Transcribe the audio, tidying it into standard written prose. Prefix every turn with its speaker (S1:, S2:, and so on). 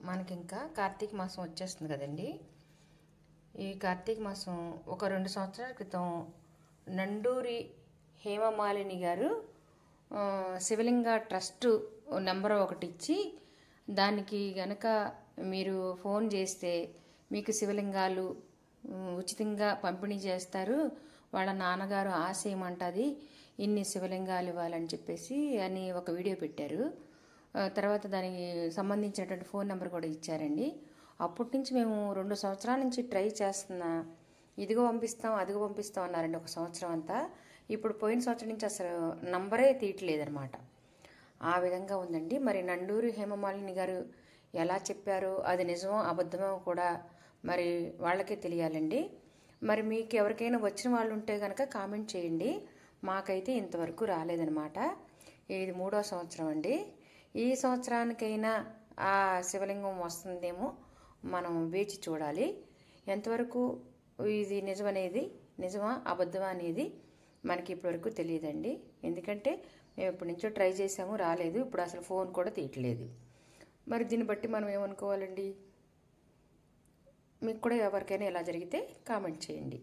S1: మనకి ఇంకా కార్తీక మాసం వచ్చేస్తుంది కదండి. ఈ కార్తీక మాసం ఒక 2 సంవత్సరాల క్రితం నండూరి హేమమాలిని గారు శివలింగ ట్రస్ట్ నెంబర్ ఒకటి ఇచ్చి దానికి గనక మీరు ఫోన్ చేస్తే మీకు శివలింగాలు ఉచితంగా పంపిణీ చేస్తారు, వాళ్ళ నాన్నగారు ఆశయం అంటది ఇన్ని శివలింగాలు ఇవ్వాలని చెప్పేసి అని ఒక వీడియో పెట్టారు. తర్వాత దానికి సంబంధించినటువంటి ఫోన్ నెంబర్ కూడా ఇచ్చారండి. అప్పటి నుంచి మేము 2 సంవత్సరాల నుంచి ట్రై చేస్తున్నా, ఇదిగో పంపిస్తాం అదిగో పంపిస్తాం అన్నారండి ఒక సంవత్సరం అంతా. ఇప్పుడు పోయిన సంవత్సరం నుంచి అసలు నంబరే తీయట్లేదనమాట. ఆ విధంగా ఉందండి. మరి నండూరి హేమమాలిని గారు ఎలా చెప్పారో అది నిజమో అబద్ధమో కూడా మరి వాళ్ళకే తెలియాలండి. మరి మీకు ఎవరికైనా వచ్చిన వాళ్ళు ఉంటే కనుక కామెంట్ చేయండి. మాకైతే ఇంతవరకు రాలేదనమాట. ఇది 3వ సంవత్సరం అండి. ఈ సంవత్సరానికైనా ఆ శివలింగం వస్తుందేమో మనం వేచి చూడాలి. ఎంతవరకు ఇది నిజమా అబద్ధమా అనేది మనకి ఇప్పటివరకు తెలియదండి. ఎందుకంటే మేము ఇప్పటి నుంచో ట్రై చేసాము, రాలేదు. ఇప్పుడు అసలు ఫోన్ కూడా తీయట్లేదు. మరి దీన్ని బట్టి మనం ఏమనుకోవాలండి? మీకు కూడా ఎవరికైనా ఎలా జరిగితే కామెంట్ చేయండి.